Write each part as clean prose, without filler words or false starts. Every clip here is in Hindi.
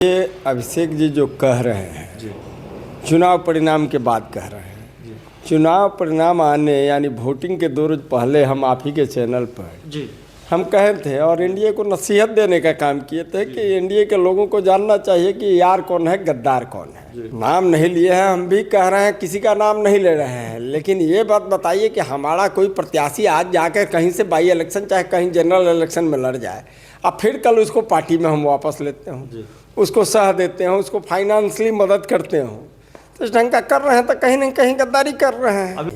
ये अभिषेक जी जो कह रहे हैं जी चुनाव परिणाम के बाद कह रहे हैं। जी चुनाव परिणाम आने यानी वोटिंग के 2 रोज पहले हम आप ही के चैनल पर जी हम कहे थे और एनडीए को नसीहत देने का काम किए थे कि एनडीए के लोगों को जानना चाहिए कि यार कौन है, गद्दार कौन है। नाम नहीं लिए हैं, हम भी कह रहे हैं, किसी का नाम नहीं ले रहे हैं, लेकिन ये बात बताइए कि हमारा कोई प्रत्याशी आज जाकर कहीं से बाई इलेक्शन चाहे कहीं जनरल इलेक्शन में लड़ जाए, अब फिर कल उसको पार्टी में हम वापस लेते हों, उसको सह देते हों, उसको फाइनेंशियली मदद करते हों, तो इस ढंग का कर रहे हैं तो कहीं न कहीं गद्दारी कर रहे हैं।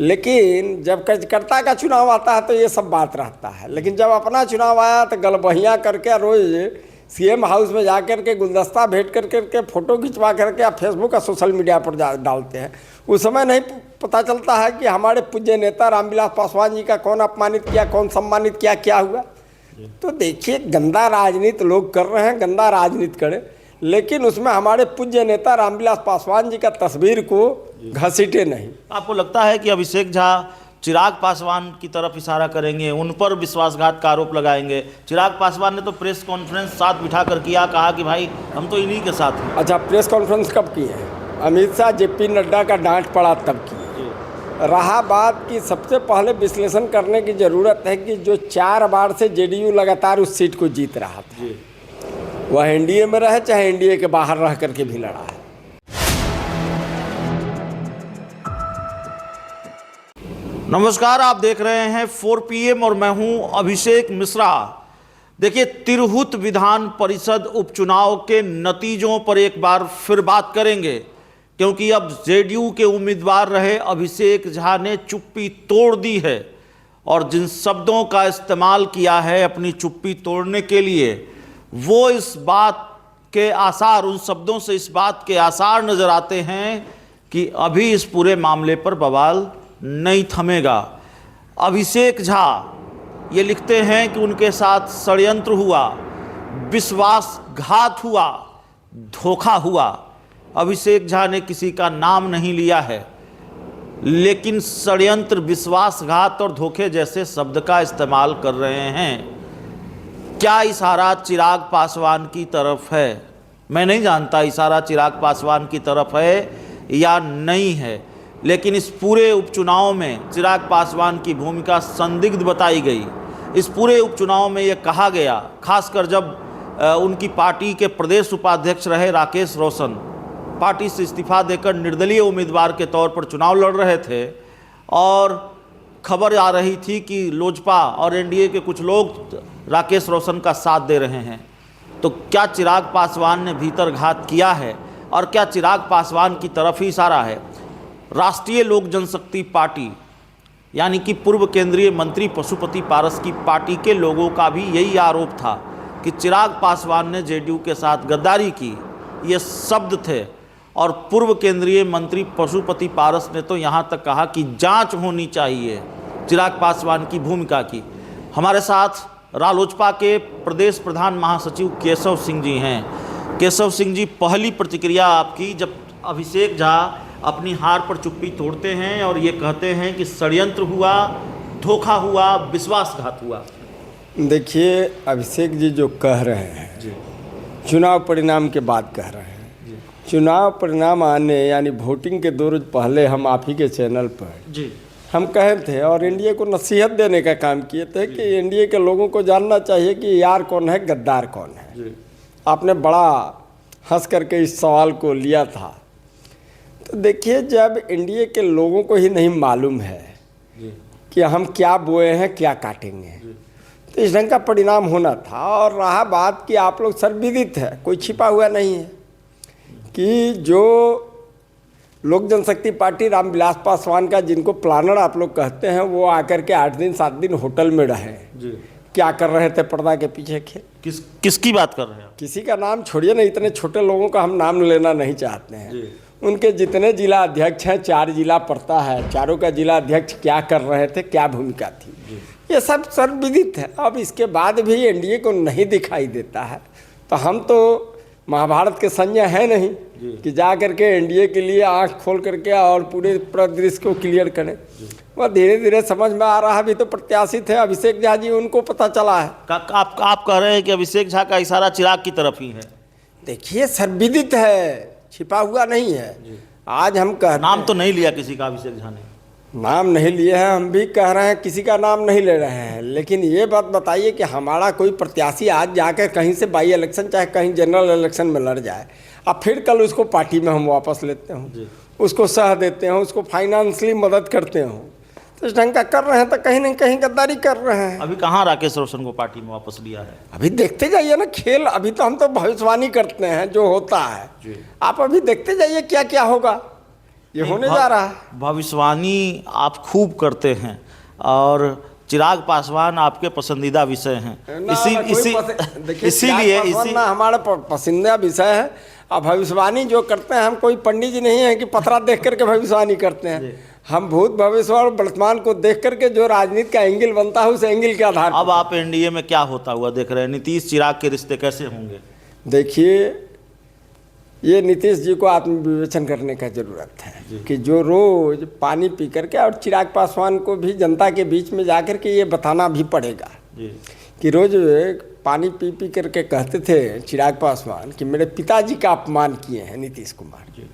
लेकिन जब कार्यकर्ता का चुनाव आता है तो ये सब बात रहता है, लेकिन जब अपना चुनाव आया तो गलबहियाँ करके रोज सीएम हाउस में जा कर के गुलदस्ता भेंट कर के फ़ोटो खिंचवा करके आप फेसबुक और सोशल मीडिया पर डालते हैं। उस समय नहीं पता चलता है कि हमारे पूज्य नेता रामविलास पासवान जी का कौन अपमानित किया, कौन सम्मानित किया, क्या हुआ। तो देखिए, गंदा राजनीति लोग कर रहे हैं, गंदा राजनीति करें, लेकिन उसमें हमारे पूज्य नेता रामविलास पासवान जी का तस्वीर को घसीटे नहीं। आपको लगता है कि अभिषेक झा चिराग पासवान की तरफ इशारा करेंगे, उन पर विश्वासघात का आरोप लगाएंगे? चिराग पासवान ने तो प्रेस कॉन्फ्रेंस साथ बिठा कर किया, कहा कि भाई हम तो इन्हीं के साथ हैं। अच्छा, प्रेस कॉन्फ्रेंस कब की है? अमित शाह जेपी नड्डा का डांट पड़ा तब की। रहा बात कि सबसे पहले विश्लेषण करने की ज़रूरत है कि जो 4 बार से जेडीयू लगातार उस सीट को जीत रहा था, वह एनडीए में रहे चाहे एनडीए के बाहर रह करके भी लड़ा है। नमस्कार, आप देख रहे हैं 4 PM और मैं हूं अभिषेक मिश्रा। देखिए, तिरहुत विधान परिषद उपचुनाव के नतीजों पर एक बार फिर बात करेंगे, क्योंकि अब जेडीयू के उम्मीदवार रहे अभिषेक झा ने चुप्पी तोड़ दी है और जिन शब्दों का इस्तेमाल किया है अपनी चुप्पी तोड़ने के लिए, वो इस बात के आसार, उन शब्दों से इस बात के आसार नज़र आते हैं कि अभी इस पूरे मामले पर बवाल नहीं थमेगा। अभिषेक झा ये लिखते हैं कि उनके साथ षड्यंत्र हुआ, विश्वासघात हुआ, धोखा हुआ। अभिषेक झा ने किसी का नाम नहीं लिया है, लेकिन षड्यंत्र, विश्वासघात और धोखे जैसे शब्द का इस्तेमाल कर रहे हैं। क्या इशारा चिराग पासवान की तरफ है? मैं नहीं जानता इशारा चिराग पासवान की तरफ है या नहीं है, लेकिन इस पूरे उपचुनाव में चिराग पासवान की भूमिका संदिग्ध बताई गई। इस पूरे उपचुनाव में यह कहा गया, खासकर जब उनकी पार्टी के प्रदेश उपाध्यक्ष रहे राकेश रोशन पार्टी से इस्तीफा देकर निर्दलीय उम्मीदवार के तौर पर चुनाव लड़ रहे थे और खबर आ रही थी कि लोजपा और एनडीए के कुछ लोग राकेश रोशन का साथ दे रहे हैं, तो क्या चिराग पासवान ने भीतर घात किया है और क्या चिराग पासवान की तरफ ही इशारा है? राष्ट्रीय लोक जनशक्ति पार्टी यानी कि पूर्व केंद्रीय मंत्री पशुपति पारस की पार्टी के लोगों का भी यही आरोप था कि चिराग पासवान ने जेडीयू के साथ गद्दारी की, ये शब्द थे। और पूर्व केंद्रीय मंत्री पशुपति पारस ने तो यहाँ तक कहा कि जांच होनी चाहिए चिराग पासवान की भूमिका की। हमारे साथ रालोजपा के प्रदेश प्रधान महासचिव केशव सिंह जी हैं। केशव सिंह जी, पहली प्रतिक्रिया आपकी जब अभिषेक झा अपनी हार पर चुप्पी तोड़ते हैं और ये कहते हैं कि षड्यंत्र हुआ, धोखा हुआ, विश्वासघात हुआ। देखिए, अभिषेक जी जो कह रहे हैं चुनाव परिणाम के बाद कह रहे हैं। चुनाव परिणाम आने यानी वोटिंग के 2 रोज पहले हम आप ही के चैनल पर हम कहे थे और एनडीए को नसीहत देने का काम किए थे कि एनडीए के लोगों को जानना चाहिए कि यार कौन है, गद्दार कौन है। आपने बड़ा हंस करके इस सवाल को लिया था। तो देखिए, जब एनडीए के लोगों को ही नहीं मालूम है कि हम क्या बोए हैं, क्या काटेंगे, तो इस ढंग का परिणाम होना था। और रहा बात कि आप लोग सर्वविदित है, कोई छिपा हुआ नहीं है कि जो लोक जनशक्ति पार्टी रामविलास पासवान का, जिनको प्लानर आप लोग कहते हैं, वो आकर के 8 दिन 7 दिन होटल में रहे। क्या कर रहे थे पर्दा के पीछे? किसकी बात कर रहे हैं? किसी का नाम छोड़िए ना, इतने छोटे लोगों का हम नाम लेना नहीं चाहते हैं। उनके जितने जिला अध्यक्ष हैं, 4 जिला पड़ता है, चारों का जिला अध्यक्ष क्या कर रहे थे, क्या भूमिका थी, ये सब सर्वविदित है। अब इसके बाद भी एनडीए को नहीं दिखाई देता है, तो हम तो महाभारत के संजय है नहीं कि जा करके एनडीए के लिए आंख खोल करके और पूरे परिदृश्य को क्लियर करें। वह धीरे धीरे समझ में आ रहा है। अभी तो प्रत्याशी थे अभिषेक झा जी, उनको पता चला है। आप कह रहे हैं कि अभिषेक झा का इशारा चिराग की तरफ ही है? देखिए सर्वविदित है, छिपा हुआ नहीं है। आज हम नाम तो नहीं लिया किसी का अभिषेक झा ने। नाम नहीं लिए हैं, हम भी कह रहे हैं किसी का नाम नहीं ले रहे हैं, लेकिन ये बात बताइए कि हमारा कोई प्रत्याशी आज जाकर कहीं से बाई इलेक्शन चाहे कहीं जनरल इलेक्शन में लड़ जाए, अब फिर कल उसको पार्टी में हम वापस लेते हों, उसको सह देते हों, उसको फाइनेंशियली मदद करते हों, तो इस ढंग का कर रहे हैं तो कहीं न कहीं गद्दारी कर रहे हैं। अभी कहाँ राकेश रोशन को पार्टी में वापस लिया है? अभी देखते जाइए ना खेल, अभी तो हम तो भविष्यवाणी करते हैं जो होता है, आप अभी देखते जाइए क्या क्या होगा, ये होने जा रहा है। भविष्यवाणी आप खूब करते हैं और चिराग पासवान आपके पसंदीदा विषय हैं, इसीलिए हमारा पसंदीदा विषय है। अब भविष्यवाणी जो करते हैं, हम कोई पंडित जी नहीं है कि पत्रा देख करके भविष्यवाणी करते हैं, हम भूत भविष्य और वर्तमान को देख करके जो राजनीति का एंगल बनता है उस एंगल के आधार। अब आप एनडीए में क्या होता हुआ देख रहे हैं? नीतीश चिराग के रिश्ते कैसे होंगे? देखिए, ये नीतीश जी को आत्मविवेचन करने का ज़रूरत है कि जो रोज़ पानी पी करके, और चिराग पासवान को भी जनता के बीच में जाकर के ये बताना भी पड़ेगा कि रोज़ पानी पी पी करके कहते थे चिराग पासवान कि मेरे पिताजी का अपमान किए हैं नीतीश कुमार,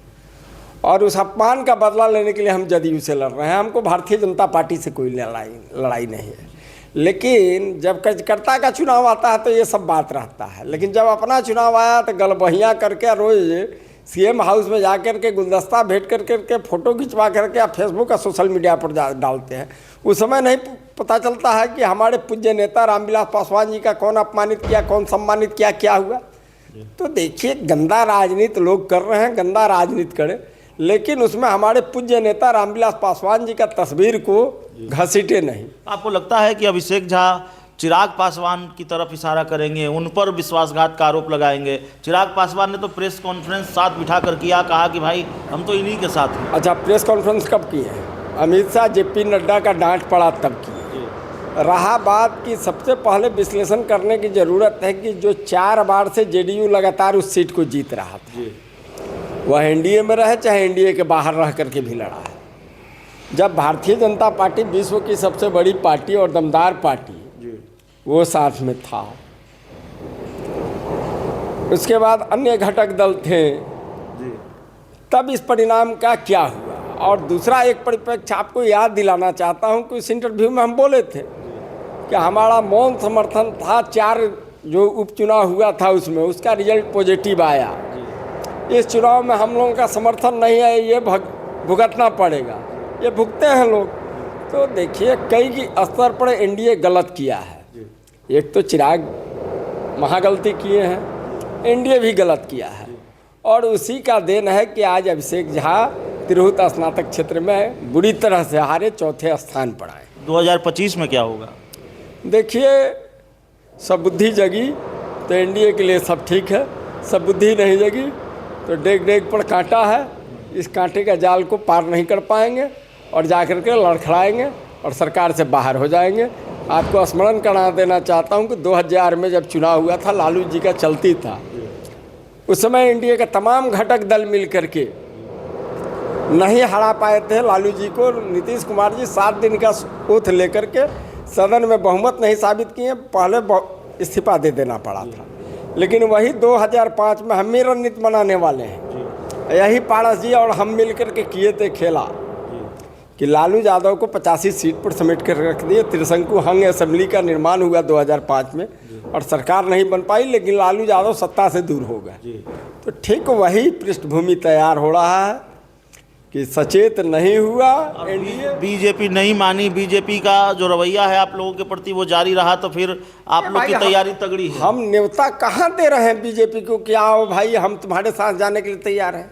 और उस अपमान का बदला लेने के लिए हम जदयू से लड़ रहे हैं, हमको भारतीय जनता पार्टी से कोई लड़ाई नहीं है। लेकिन जब कार्यकर्ता का चुनाव आता है तो ये सब बात रहता है, लेकिन जब अपना चुनाव आया तो गलबहियाँ करके रोज़ सीएम हाउस में जा कर के गुलदस्ता भेंट कर करके फ़ोटो खिंचवा करके आप फेसबुक और सोशल मीडिया पर डालते हैं। उस समय नहीं पता चलता है कि हमारे पूज्य नेता रामविलास पासवान जी का कौन अपमानित किया, कौन सम्मानित किया, क्या हुआ। तो देखिए, गंदा राजनीति लोग कर रहे हैं, गंदा राजनीति करें, लेकिन उसमें हमारे पूज्य नेता रामविलास पासवान जी का तस्वीर को घसीटे नहीं। आपको लगता है कि अभिषेक झा चिराग पासवान की तरफ इशारा करेंगे, उन पर विश्वासघात का आरोप लगाएंगे? चिराग पासवान ने तो प्रेस कॉन्फ्रेंस साथ बिठा कर किया, कहा कि भाई हम तो इन्हीं के साथ हैं। अच्छा, प्रेस कॉन्फ्रेंस कब की है? अमित शाह जेपी नड्डा का डांट पड़ा तब की। रहा बात कि सबसे पहले विश्लेषण करने की ज़रूरत है कि जो 4 बार से जेडीयू लगातार उस सीट को जीत रहा था, वह एनडीए में रहे चाहे एनडीए के बाहर रह करके भी लड़ा है। जब भारतीय जनता पार्टी विश्व की सबसे बड़ी पार्टी और दमदार पार्टी वो साथ में था, उसके बाद अन्य घटक दल थे, तब इस परिणाम का क्या हुआ। और दूसरा एक परिप्रेक्ष्य आपको याद दिलाना चाहता हूं कि इस इंटरव्यू में हम बोले थे कि हमारा मौन समर्थन था, 4 जो उपचुनाव हुआ था उसमें उसका रिजल्ट पॉजिटिव आया। इस चुनाव में हम लोगों का समर्थन नहीं है, ये भुगतना पड़ेगा, ये भुगते हैं लोग। तो देखिए, कई की स्तर पर एनडीए गलत किया है। एक तो चिराग महागलती किए हैं, एनडीए भी गलत किया है, और उसी का देन है कि आज अभिषेक झा तिरहुत स्नातक क्षेत्र में बुरी तरह से हारे, 4थे स्थान पर आए। 2025 में क्या होगा? देखिए, सब बुद्धि जगी तो एनडीए के लिए सब ठीक है, सब बुद्धि नहीं जगी तो डेग डेग पर कांटा है, इस कांटे का जाल को पार नहीं कर पाएंगे और जाकर के लड़खड़ाएंगे और सरकार से बाहर हो जाएंगे। आपको स्मरण करा देना चाहता हूं कि 2000 में जब चुनाव हुआ था, लालू जी का चलती था, उस समय एनडीए के तमाम घटक दल मिल करके नहीं हरा पाए थे लालू जी को। नीतीश कुमार जी 7 दिन का ओथ लेकर के सदन में बहुमत नहीं साबित किए, पहले इस्तीफा दे देना पड़ा था। लेकिन वही 2005 में हम ही रणनीति बनाने वाले हैं, यही पारस जी और हम मिल कर के किए थे खेला कि लालू यादव को 85 सीट पर समेट कर रख दिए। त्रिशंकु हंग असेंबली का निर्माण हुआ 2005 में और सरकार नहीं बन पाई, लेकिन लालू यादव सत्ता से दूर हो गए। तो ठीक वही पृष्ठभूमि तैयार हो रहा है कि सचेत नहीं हुआ एनडीए। बीजेपी नहीं मानी, बीजेपी का जो रवैया है आप लोगों के प्रति वो जारी रहा, तो फिर आप लोग की तैयारी तगड़ी है। हम न्योता कहाँ दे रहे हैं बीजेपी को कि आओ भाई हम तुम्हारे साथ जाने के लिए तैयार हैं।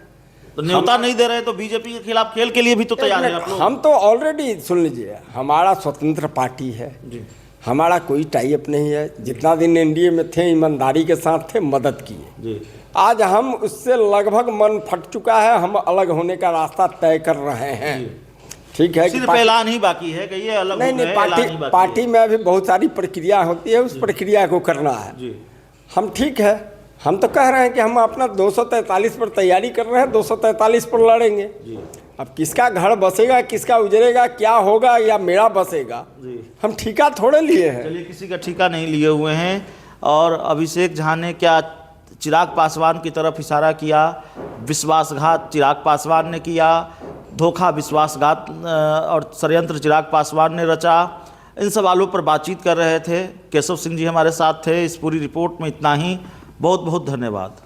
तो न्योता नहीं दे रहे तो बीजेपी के खिलाफ खेल के लिए भी तो तैयार है आप लोग। हम तो ऑलरेडी, सुन लीजिए, हमारा स्वतंत्र पार्टी है, हमारा कोई टाई अप नहीं है। जितना दिन एनडीए में थे ईमानदारी के साथ थे, मदद किए। आज हम उससे लगभग मन फट चुका है, हम अलग होने का रास्ता तय कर रहे हैं। ठीक है, सिर्फ ऐलान ही बाकी है कि ये अलग नहीं, पार्टी में अभी बहुत सारी प्रक्रिया होती है, उस प्रक्रिया को करना है। हम ठीक है, हम तो कह रहे हैं कि हम अपना 243 पर तैयारी कर रहे हैं, 243 पर लड़ेंगे। अब किसका घर बसेगा, किसका उजरेगा, क्या होगा, या मेरा बसेगा, हम ठेका थोड़े लिए हैं। चलिए, किसी का ठेका नहीं लिए हुए हैं। और अभिषेक झा ने क्या चिराग पासवान की तरफ इशारा किया, विश्वासघात चिराग पासवान ने किया, धोखा विश्वासघात और षड्यंत्र चिराग पासवान ने रचा। इन सवालों पर बातचीत कर रहे थे। केशव सिंह जी हमारे साथ थे। इस पूरी रिपोर्ट में इतना ही। बहुत बहुत धन्यवाद।